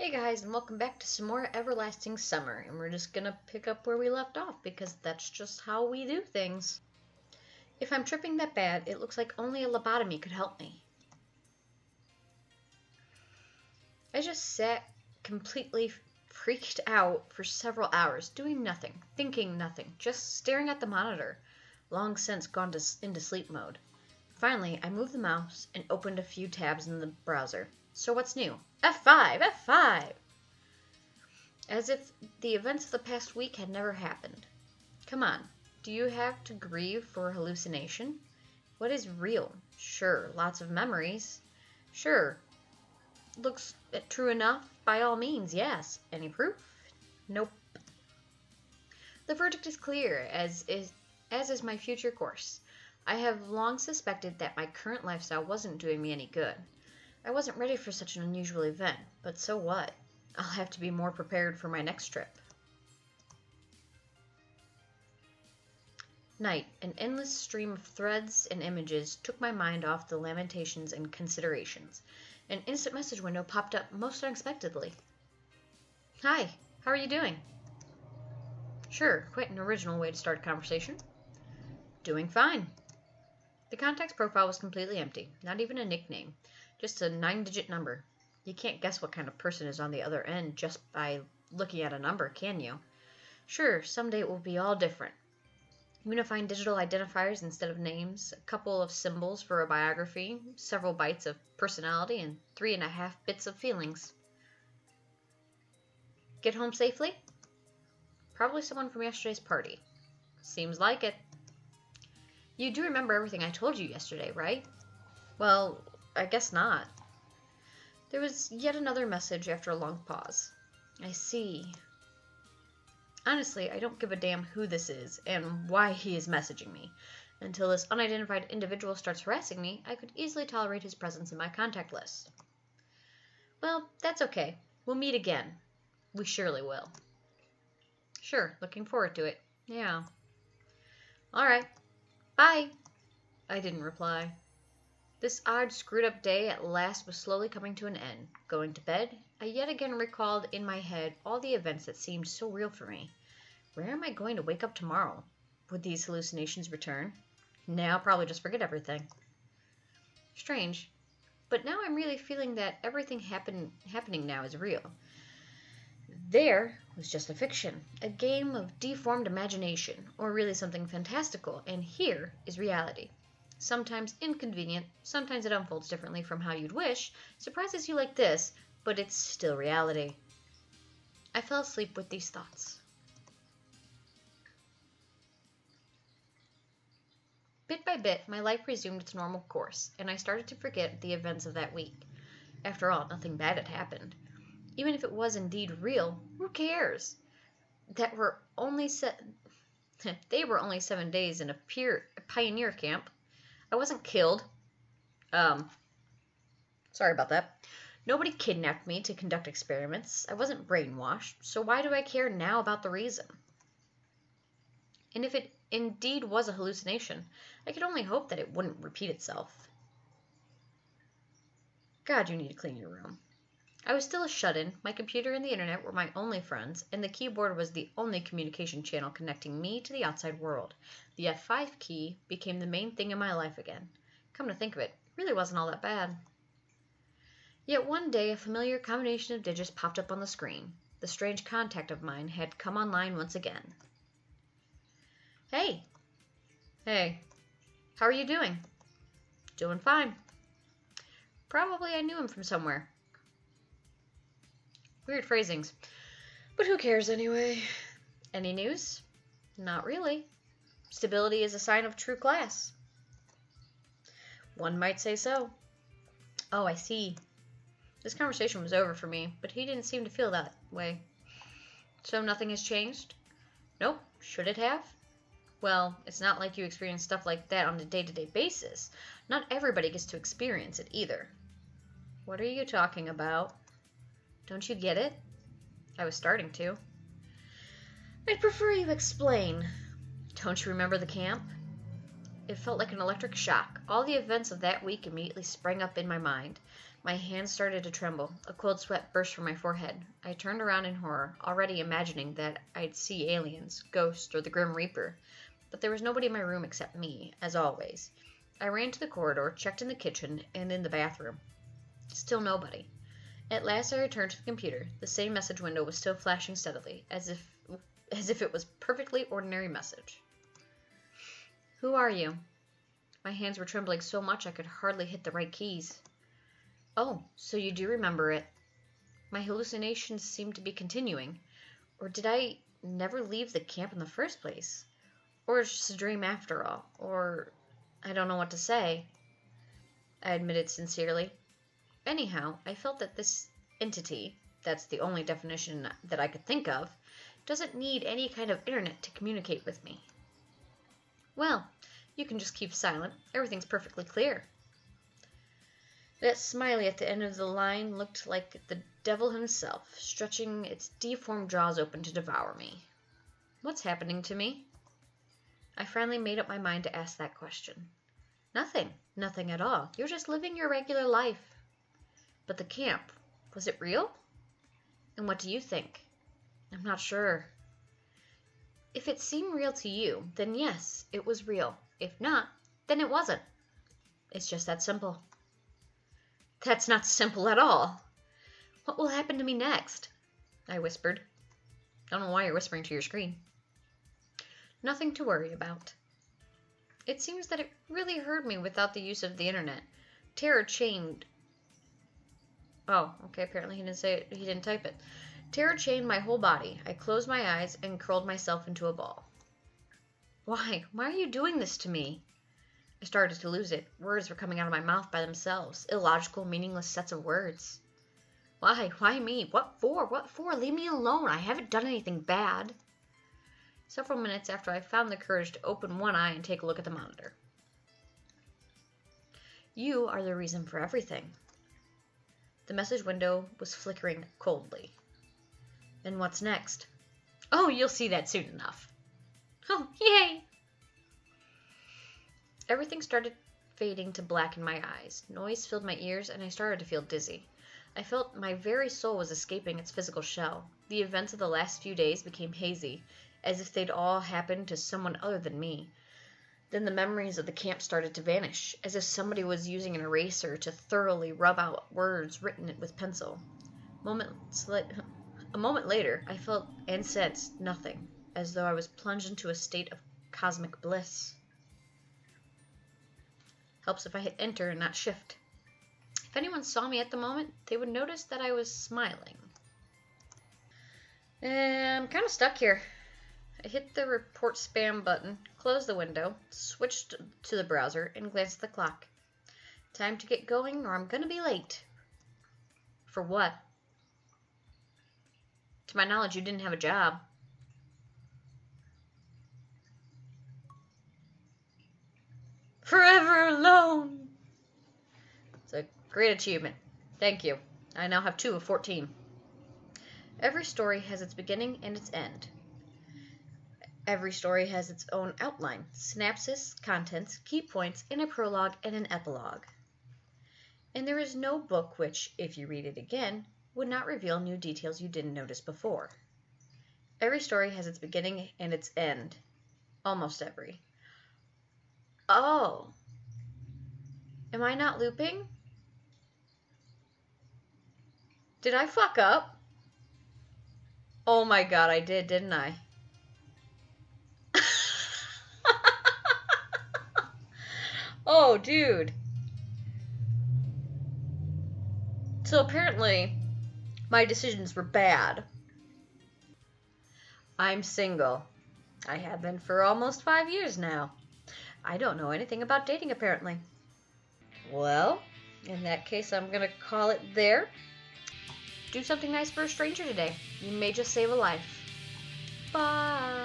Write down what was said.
Hey guys, and welcome back to some more Everlasting Summer, and we're just gonna pick up where we left off because that's just how we do things. If I'm tripping that bad, it looks like only a lobotomy could help me. I just sat completely freaked out for several hours, doing nothing, thinking nothing, just staring at the monitor, long since gone into sleep mode. Finally, I moved the mouse and opened a few tabs in the browser. So what's new? F5! F5! As if the events of the past week had never happened. Come on, do you have to grieve for a hallucination? What is real? Sure, lots of memories. Sure, looks true enough, by all means, yes. Any proof? Nope. The verdict is clear, as is my future course. I have long suspected that my current lifestyle wasn't doing me any good. I wasn't ready for such an unusual event, but so what? I'll have to be more prepared for my next trip. Night, an endless stream of threads and images took my mind off the lamentations and considerations. An instant message window popped up most unexpectedly. Hi, how are you doing? Sure, quite an original way to start a conversation. Doing fine. The contact's profile was completely empty, not even a nickname, just a 9-digit number. You can't guess what kind of person is on the other end just by looking at a number, can you? Sure, someday it will be all different. Unifying digital identifiers instead of names, a couple of symbols for a biography, several bytes of personality, and 3.5 bits of feelings. Get home safely? Probably someone from yesterday's party. Seems like it. You do remember everything I told you yesterday, right? Well, I guess not. There was yet another message after a long pause. I see. Honestly, I don't give a damn who this is and why he is messaging me. Until this unidentified individual starts harassing me, I could easily tolerate his presence in my contact list. Well, that's okay. We'll meet again. We surely will. Sure, looking forward to it. Yeah. Alright. Bye. I didn't reply. This odd, screwed-up day at last was slowly coming to an end. Going to bed, I yet again recalled in my head all the events that seemed so real for me. Where am I going to wake up tomorrow? Would these hallucinations return? Nah, I'll probably just forget everything. Strange. But now I'm really feeling that everything happening now is real. There was just a fiction, a game of deformed imagination, or really something fantastical, and here is reality. Sometimes inconvenient, sometimes it unfolds differently from how you'd wish, surprises you like this, but it's still reality. I fell asleep with these thoughts. Bit by bit, my life resumed its normal course, and I started to forget the events of that week. After all, nothing bad had happened. Even if it was indeed real, who cares? They were only 7 days in a pioneer camp. I wasn't killed. Sorry about that. Nobody kidnapped me to conduct experiments. I wasn't brainwashed, so why do I care now about the reason? And if it indeed was a hallucination, I could only hope that it wouldn't repeat itself. God, you need to clean your room. I was still a shut-in, my computer and the internet were my only friends, and the keyboard was the only communication channel connecting me to the outside world. The F5 key became the main thing in my life again. Come to think of it, it really wasn't all that bad. Yet one day a familiar combination of digits popped up on the screen. The strange contact of mine had come online once again. Hey. Hey. How are you doing? Doing fine. Probably I knew him from somewhere. Weird phrasings. But who cares anyway? Any news? Not really. Stability is a sign of true class. One might say so. Oh, I see. This conversation was over for me, but he didn't seem to feel that way. So nothing has changed? Nope. Should it have? Well, it's not like you experience stuff like that on a day-to-day basis. Not everybody gets to experience it either. What are you talking about? Don't you get it? I was starting to. I'd prefer you explain. Don't you remember the camp? It felt like an electric shock. All the events of that week immediately sprang up in my mind. My hands started to tremble. A cold sweat burst from my forehead. I turned around in horror, already imagining that I'd see aliens, ghosts, or the Grim Reaper. But there was nobody in my room except me, as always. I ran to the corridor, checked in the kitchen, and in the bathroom. Still nobody. At last I returned to the computer. The same message window was still flashing steadily, as if it was a perfectly ordinary message. Who are you? My hands were trembling so much I could hardly hit the right keys. Oh, so you do remember it. My hallucinations seemed to be continuing. Or did I never leave the camp in the first place? Or it's just a dream after all. Or I don't know what to say, I admitted sincerely. Anyhow, I felt that this entity, that's the only definition that I could think of, doesn't need any kind of internet to communicate with me. Well, you can just keep silent. Everything's perfectly clear. That smiley at the end of the line looked like the devil himself, stretching its deformed jaws open to devour me. What's happening to me? I finally made up my mind to ask that question. Nothing. Nothing at all. You're just living your regular life. But the camp, was it real? And what do you think? I'm not sure. If it seemed real to you, then yes, it was real. If not, then it wasn't. It's just that simple. That's not simple at all. What will happen to me next? I whispered. I don't know why you're whispering to your screen. Nothing to worry about. It seems that it really heard me without the use of the internet. Terror chained... Oh, okay, apparently he didn't type it. Terror chained my whole body. I closed my eyes and curled myself into a ball. Why? Why are you doing this to me? I started to lose it. Words were coming out of my mouth by themselves. Illogical, meaningless sets of words. Why? Why me? What for? What for? Leave me alone. I haven't done anything bad. Several minutes after I found the courage to open one eye and take a look at the monitor. You are the reason for everything. The message window was flickering coldly. And what's next? Oh, you'll see that soon enough. Oh, yay! Everything started fading to black in my eyes. Noise filled my ears, and I started to feel dizzy. I felt my very soul was escaping its physical shell. The events of the last few days became hazy, as if they'd all happened to someone other than me. Then the memories of the camp started to vanish, as if somebody was using an eraser to thoroughly rub out words written with pencil. A moment later, I felt and sensed nothing, as though I was plunged into a state of cosmic bliss. Helps if I hit enter and not shift. If anyone saw me at the moment, they would notice that I was smiling. I'm kind of stuck here. I hit the report spam button, closed the window, switched to the browser, and glanced at the clock. Time to get going or I'm gonna be late. For what? To my knowledge, you didn't have a job. Forever alone! It's a great achievement. Thank you. I now have 2 of 14. Every story has its beginning and its end. Every story has its own outline, synopsis, contents, key points, and a prologue and an epilogue. And there is no book which, if you read it again, would not reveal new details you didn't notice before. Every story has its beginning and its end. Almost every. Oh. Am I not looping? Did I fuck up? Oh my god, I did, didn't I? Oh, dude. So apparently, my decisions were bad. I'm single. I have been for almost 5 years now. I don't know anything about dating, apparently. Well, in that case, I'm gonna call it there. Do something nice for a stranger today. You may just save a life. Bye.